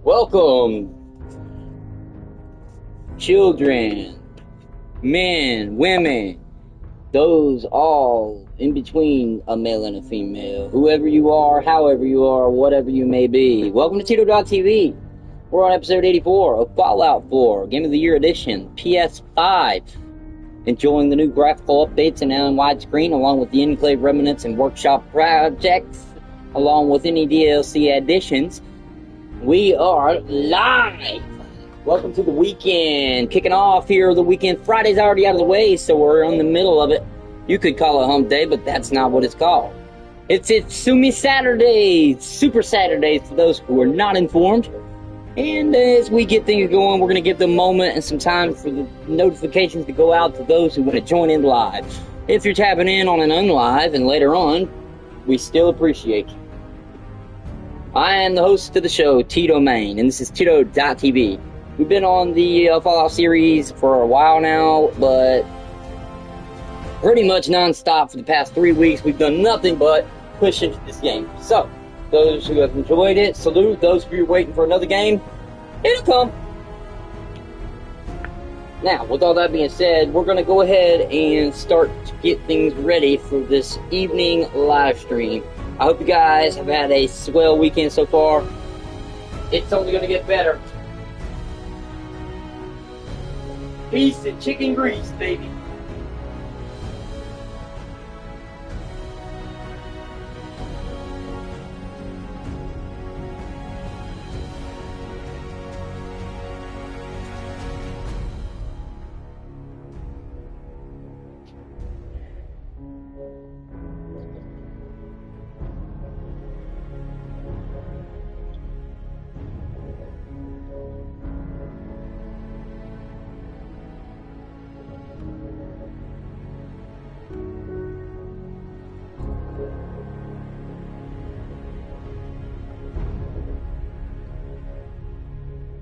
Welcome, children, men, women, those all in between a male and a female, whoever you are, however you are, whatever you may be. Welcome to Tito.tv. We're on episode 84 of Fallout 4, Game of the Year Edition, PS5. Enjoying the new graphical updates and now in widescreen, along with the Enclave remnants and workshop projects, along with any DLC additions. We are live! Welcome to the weekend. Kicking off here the weekend. Friday's already out of the way, so we're in the middle of it. You could call it hump day, but that's not what it's called. It's Itsumi Saturdays, Super Saturdays for those who are not informed. And as we get things going, we're going to give the moment and some time for the notifications to go out to those who want to join in live. If you're tapping in on an unlive and later on, we still appreciate you. I am the host of the show, Tito Main, and this is Tito.tv. We've been on the Fallout series for a while now, but pretty much non-stop for the past 3 weeks. We've done nothing but push into this game. So, those who have enjoyed it, salute. Those of you waiting for another game, it'll come. Now, with all that being said, we're going to go ahead and start to get things ready for this evening live stream. I hope you guys have had a swell weekend so far. It's only going to get better. Peace and chicken grease, baby.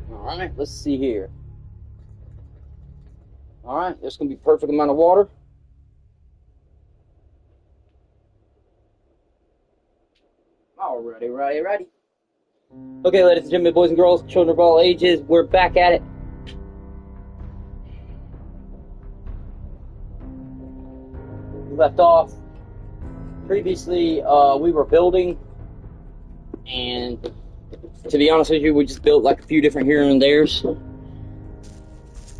Alright, let's see here. Alright, there's going to be perfect amount of water. Alrighty, righty. Okay, ladies and gentlemen, boys and girls, children of all ages, we're back at it. We left off. Previously, we were building, and to be honest with you, we just built like a few different here and there's.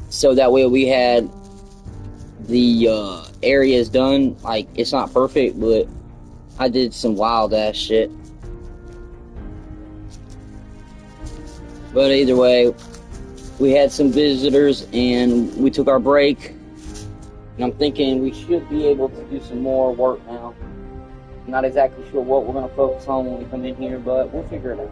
So that way we had the areas done. Like, it's not perfect, but I did some wild ass shit. But either way, we had some visitors and we took our break. And I'm thinking we should be able to do some more work now. I'm not exactly sure what we're going to focus on when we come in here, but we'll figure it out.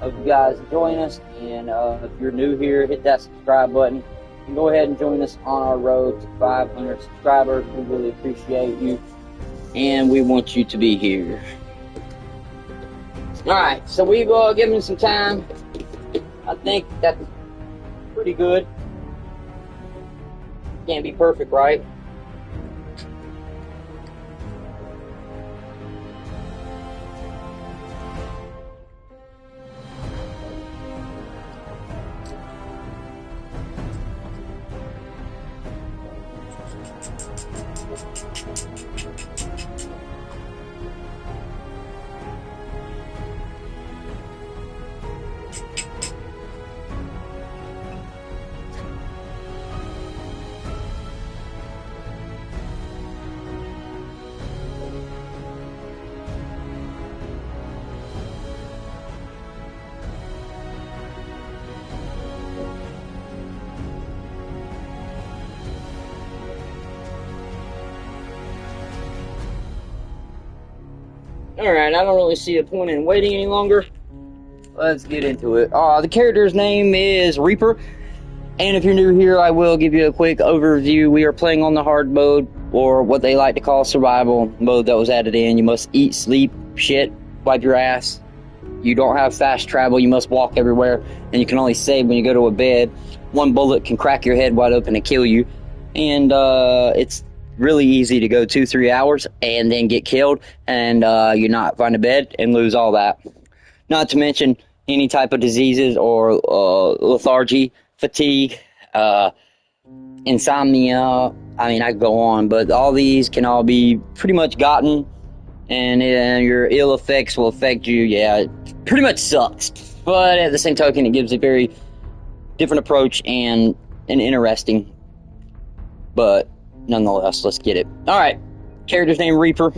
Hope you guys join us, and if you're new here, hit that subscribe button and go ahead and join us on our road to 500 subscribers. We really appreciate you, and we want you to be here. Alright, so we've given some time. I think that's pretty good. Can't be perfect, right? Alright, I don't really see a point in waiting any longer. Let's get into it. The character's name is Reaper. And if you're new here, I will give you a quick overview. We are playing on the hard mode, or what they like to call survival mode that was added in. You must eat, sleep, shit, wipe your ass. You don't have fast travel. You must walk everywhere. And you can only save when you go to a bed. One bullet can crack your head wide open and kill you. And it's really easy to go 2-3 hours and then get killed and you not find a bed and lose all that. Not to mention, any type of diseases or lethargy, fatigue, insomnia. I mean, I could go on, but all these can all be pretty much gotten, and your ill effects will affect you. Yeah, it pretty much sucks, but at the same token, it gives a very different approach and an interesting, but nonetheless, let's get it. All right, character's name Reaper,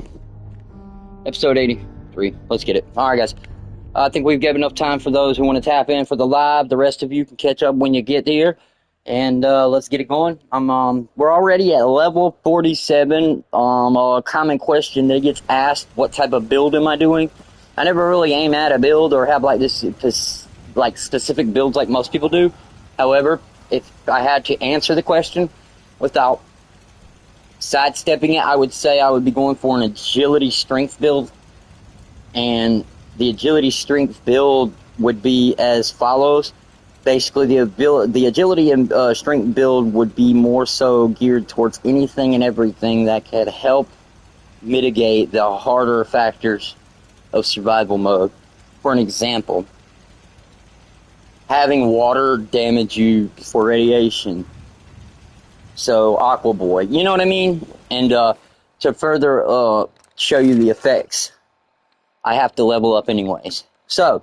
episode 83. Let's get it. All right, guys. I think we've given enough time for those who want to tap in for the live. The rest of you can catch up when you get here, and let's get it going. We're already at level 47. A common question that gets asked: what type of build am I doing? I never really aim at a build or have like this like specific builds like most people do. However, if I had to answer the question without sidestepping it, I would say I would be going for an agility strength build, and the agility strength build would be as follows. Basically, the agility and strength build would be more so geared towards anything and everything that could help mitigate the harder factors of survival mode. For an example, having water damage you for radiation. So, Aqua Boy, you know what I mean? And to further show you the effects, I have to level up anyways. So,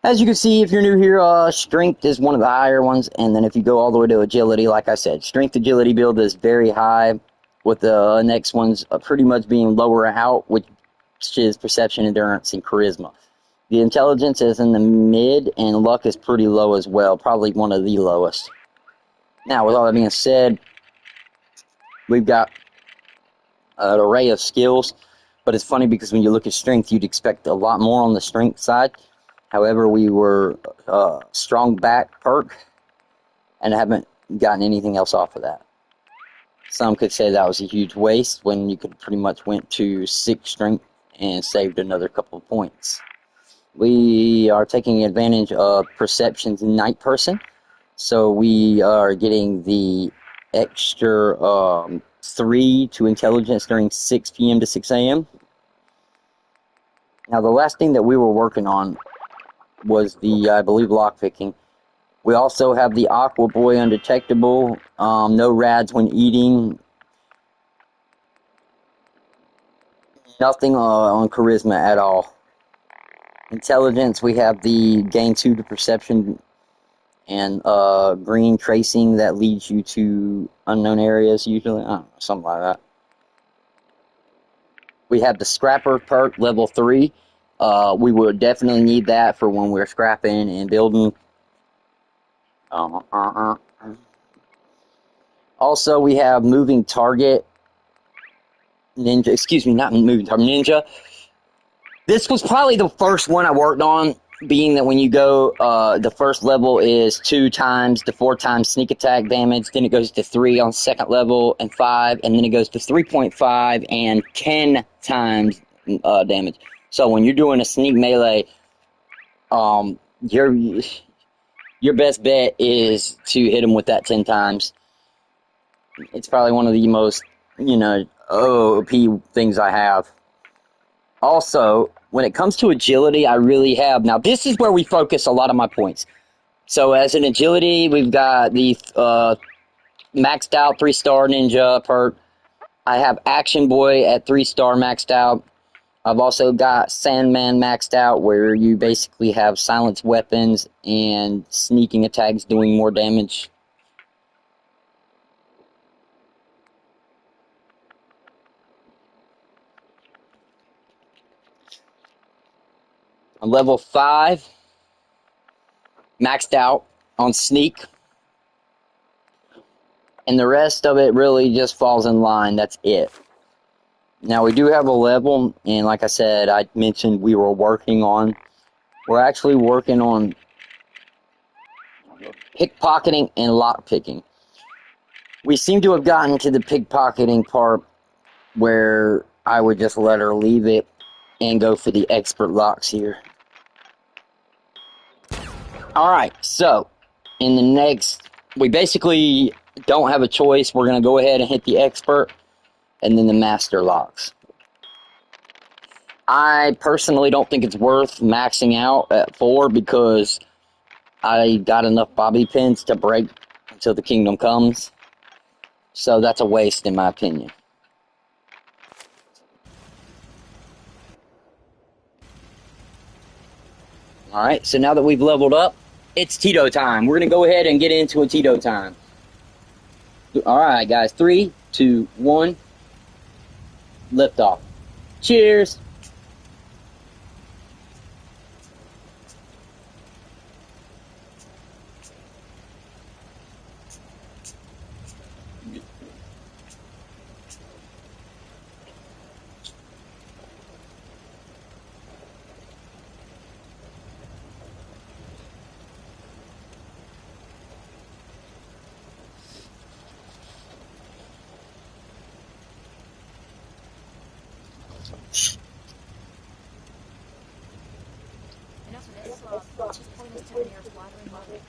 as you can see, if you're new here, strength is one of the higher ones, and then if you go all the way to agility, like I said, strength agility build is very high, with the next ones pretty much being lower out, which is perception, endurance, and charisma. The intelligence is in the mid, and luck is pretty low as well, probably one of the lowest. Now, with all that being said, we've got an array of skills, but it's funny because when you look at strength, you'd expect a lot more on the strength side. However, we were strong back perk and haven't gotten anything else off of that. Some could say that was a huge waste when you could pretty much went to 6 strength and saved another couple of points. We are taking advantage of Perception's Night Person, so we are getting the extra 3 to intelligence during 6 p.m. to 6 a.m. Now, the last thing that we were working on was the, I believe, lockpicking. We also have the Aqua Boy undetectable, no rads when eating, nothing on charisma at all. Intelligence, we have the gain 2 to perception and green tracing that leads you to unknown areas usually, I don't know, something like that. We have the Scrapper perk, level 3. We would definitely need that for when we're scrapping and building. Also, we have Moving Target Ninja. Excuse me, not Moving Target Ninja. This was probably the first one I worked on, being that when you go, the first level is 2 times to 4 times sneak attack damage. Then it goes to 3 on second level and 5, and then it goes to 3.5 and 10 times damage. So when you're doing a sneak melee, your best bet is to hit them with that 10 times. It's probably one of the most, OP things I have. Also, when it comes to agility, I really have... Now, this is where we focus a lot of my points. So, as an agility, we've got the maxed out 3-star ninja perk. I have Action Boy at 3-star maxed out. I've also got Sandman maxed out, where you basically have silenced weapons and sneaking attacks doing more damage. On level 5, maxed out on sneak. And the rest of it really just falls in line. That's it. Now, we do have a level, and like I said, I mentioned we're actually working on pickpocketing and lockpicking. We seem to have gotten to the pickpocketing part where I would just let her leave it and go for the expert locks here. Alright, so, in the next, we basically don't have a choice. We're going to go ahead and hit the expert, and then the master locks. I personally don't think it's worth maxing out at 4 because I got enough bobby pins to break until the kingdom comes. So that's a waste in my opinion. Alright, so now that we've leveled up, it's Tito time. We're going to go ahead and get into a Tito time. Alright, guys. 3, 2, 1. Lift off. Cheers. Enough of this slop. Let's just point us to the nearest watering hole.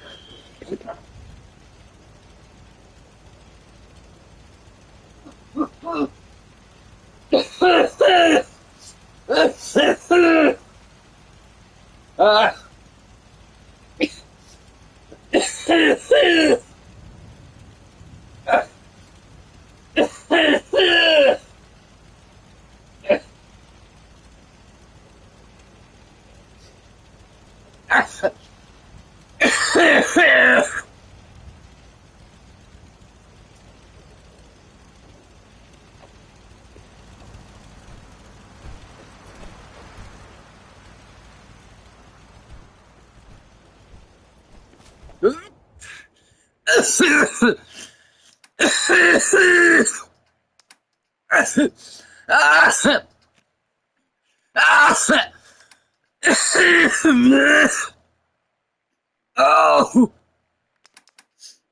Oh!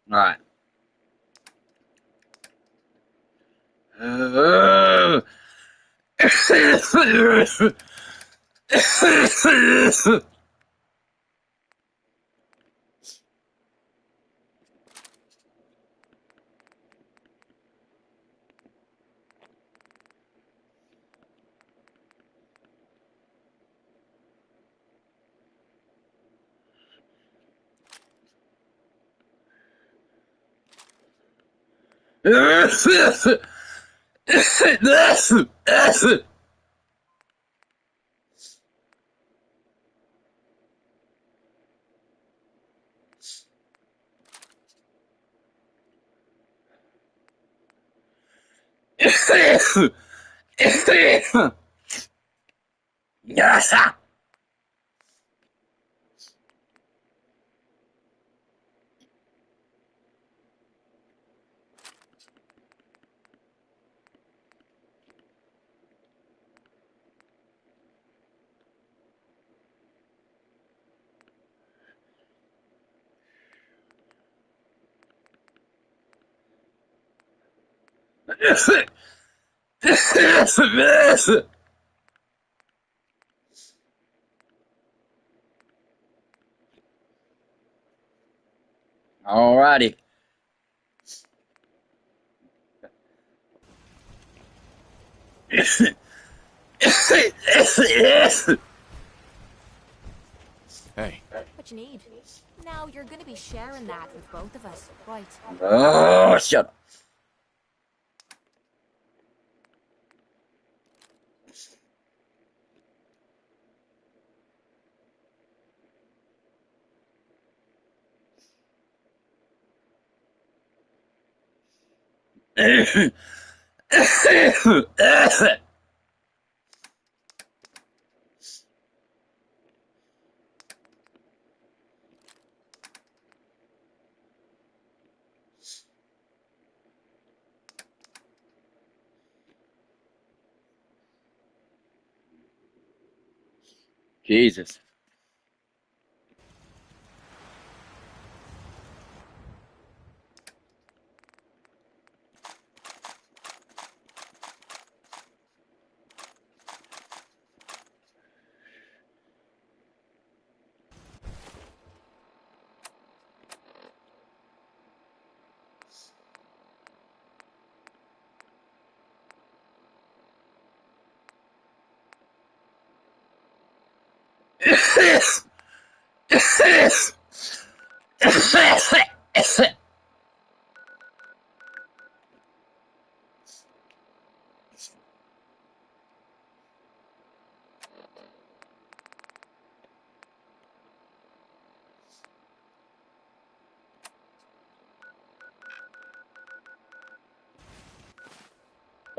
Alright. Alrighty. Hey. What you need? Now you're gonna be sharing that with both of us, right? Oh, shut up. Jesus.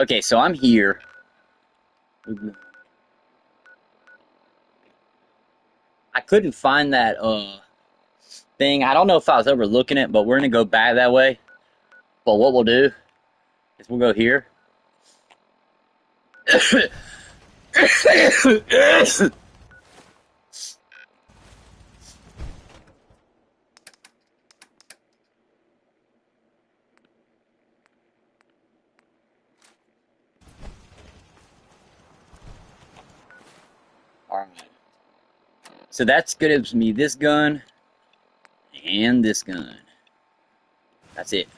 Okay, so I'm here. I couldn't find that thing. I don't know if I was overlooking it, but we're gonna go back that way. But what we'll do is we'll go here. Alright. So that's gives me this gun and this gun. That's it.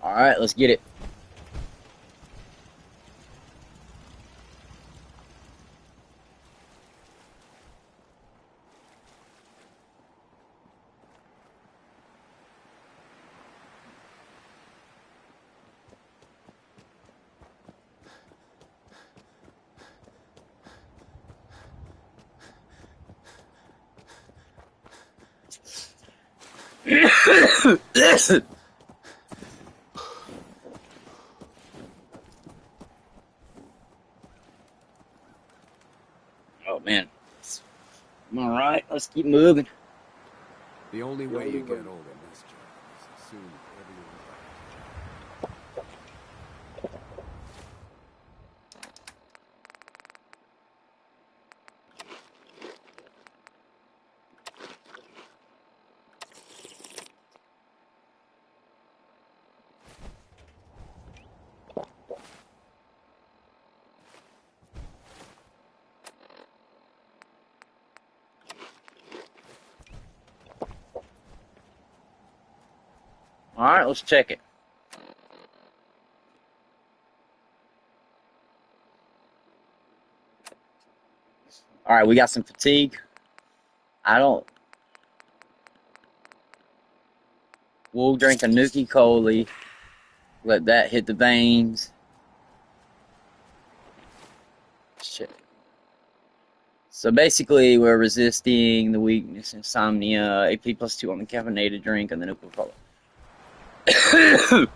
Alright, let's get it. Oh man. Alright, let's keep moving. The only way you get old in this job is as soon as everyone's Alright, let's check it. Alright, we got some fatigue. We'll drink a Nuki Cola. Let that hit the veins. Shit. So basically, we're resisting the weakness, insomnia, AP +2 on the caffeinated drink, and the Nuki Cola. I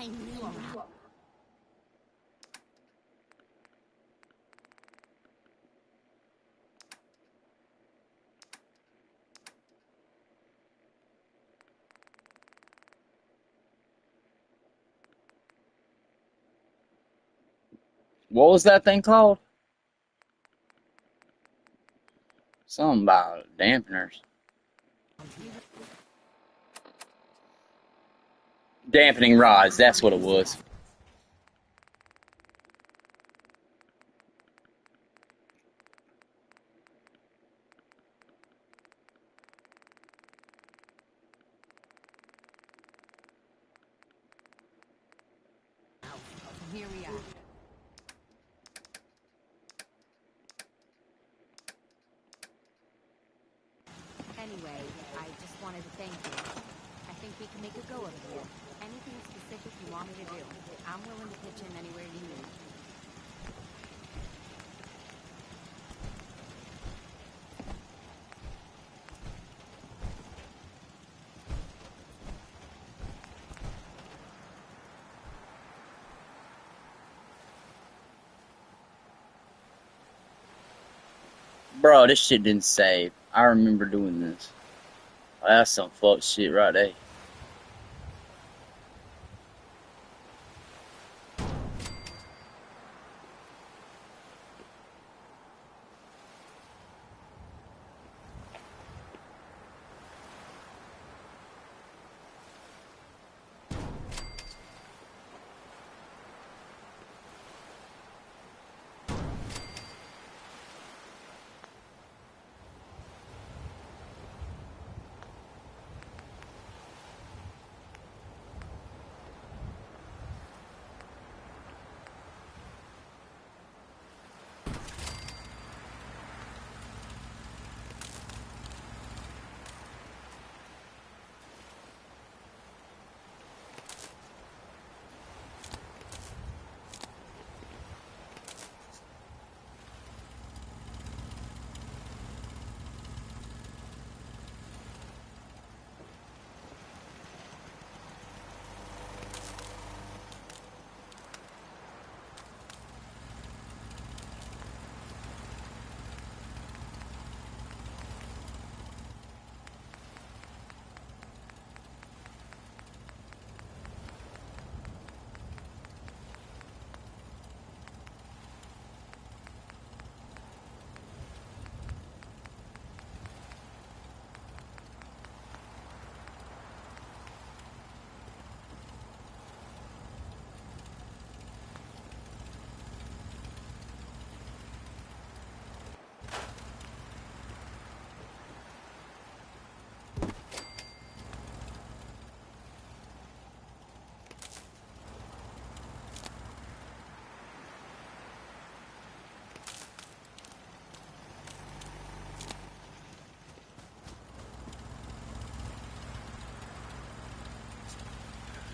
knew that. What was that thing called? Something about dampeners. Dampening rods, that's what it was. Here we are. Anyway, I just wanted to thank you. I think we can make a go of it here. Anything specific you want me to do, I'm willing to pitch in anywhere you need. Bro, this shit didn't save. I remember doing this. Oh, that's some fuck shit right there.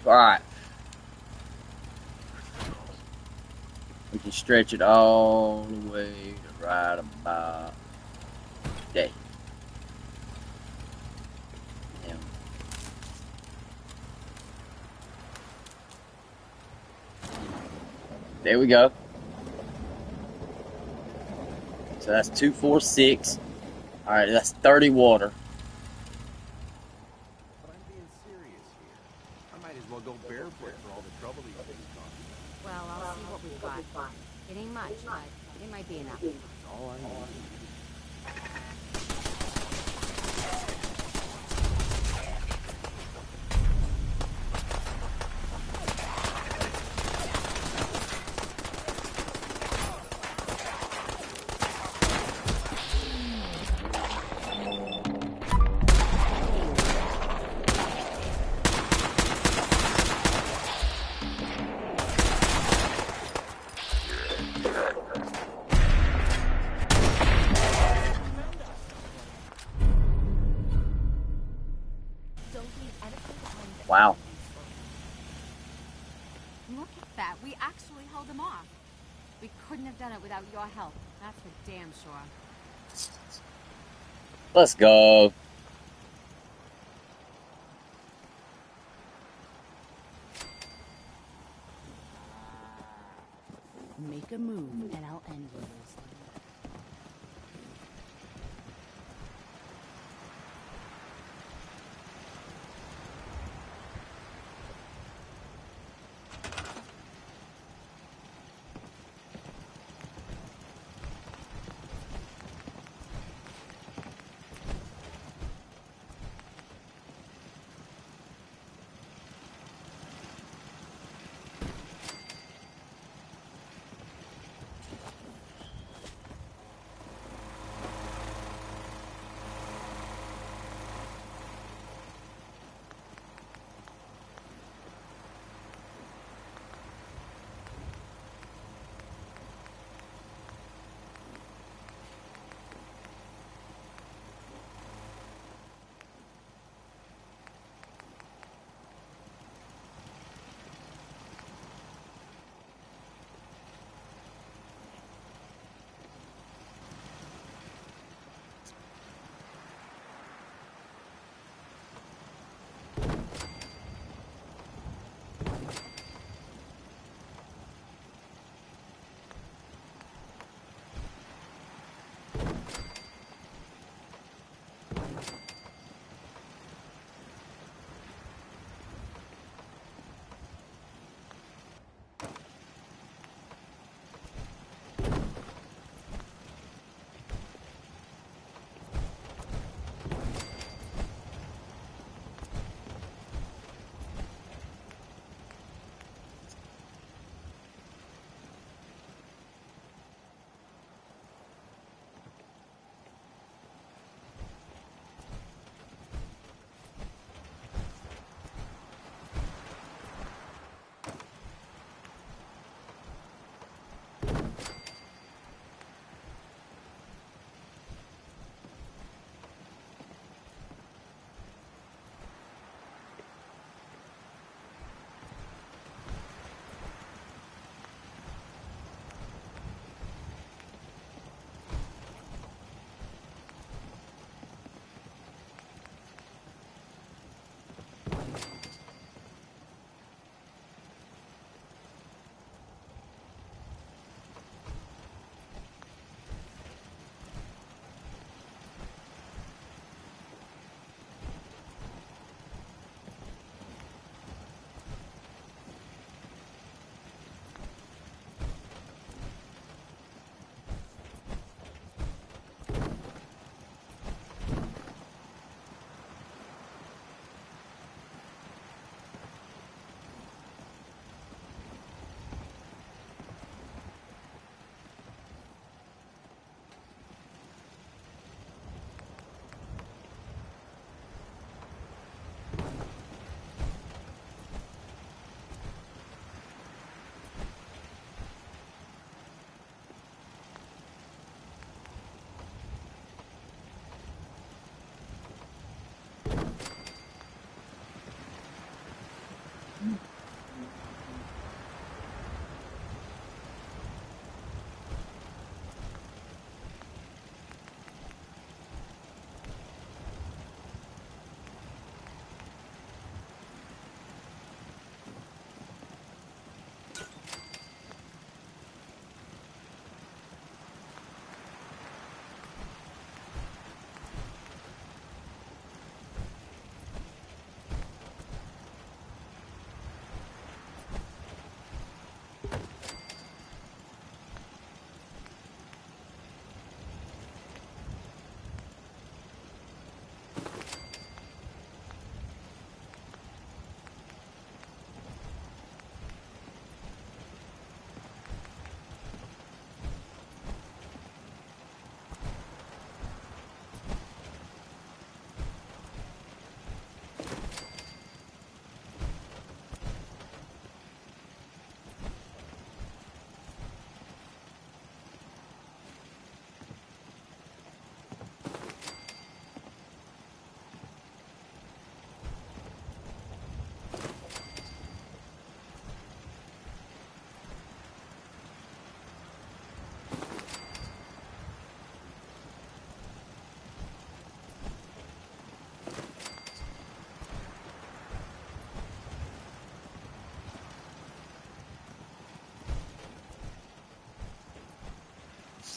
Alright. We can stretch it all the way to right about there. Yeah. There we go. So that's 246. Alright, that's 30 water. But I'm being serious here. I might as well go barefoot for all the trouble these things cause. Well, I'll see what we've got. It ain't much, but it might be enough. That's all I need. Wow. Look at that. We actually held them off. We couldn't have done it without your help. That's for damn sure. Let's go. Make a move and I'll end yours.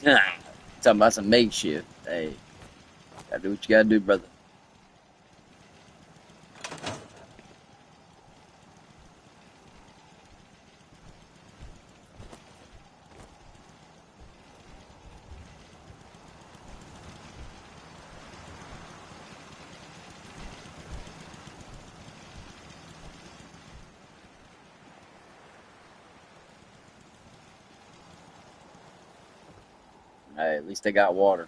Talking about some makeshift. Hey, gotta do what you gotta do, brother. Hey, at least they got water.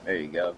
There you go.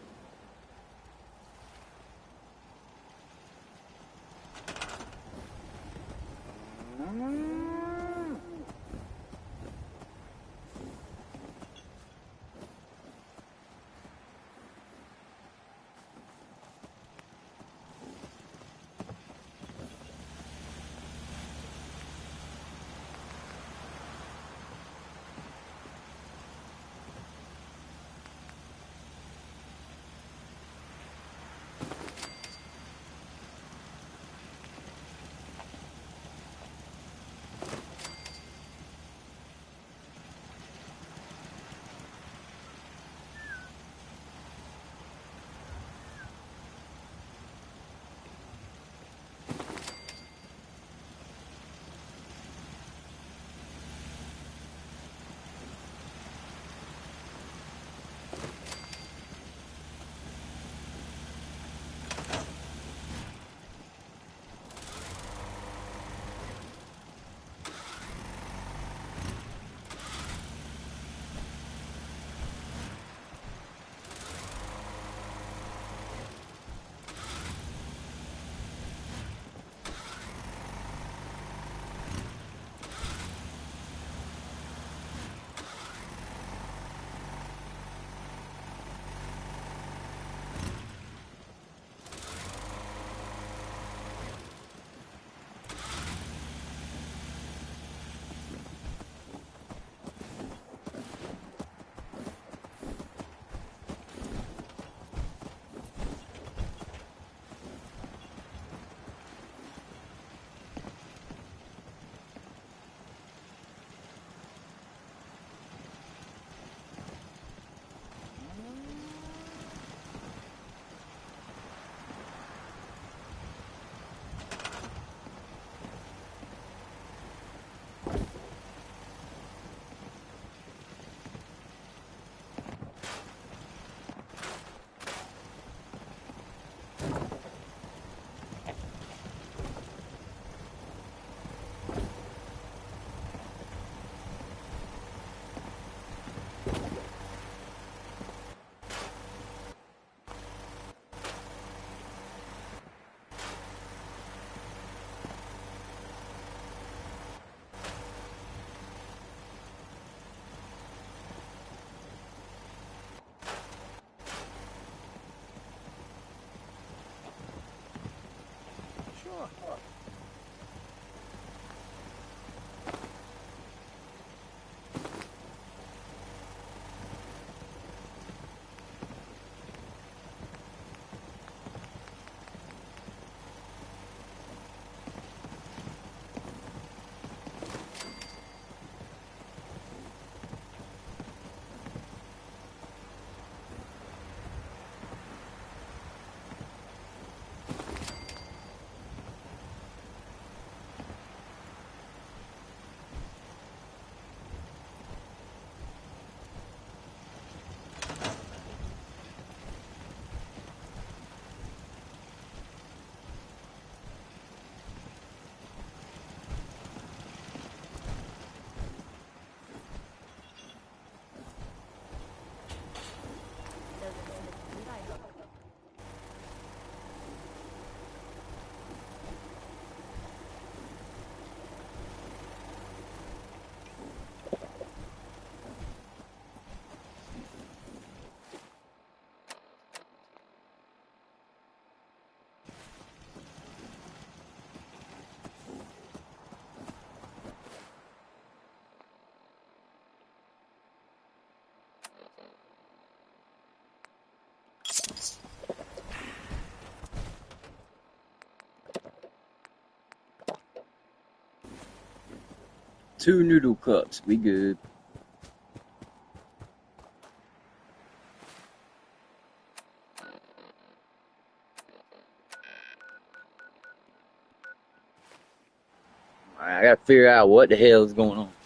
2 noodle cups. We good. Alright, I gotta figure out what the hell is going on.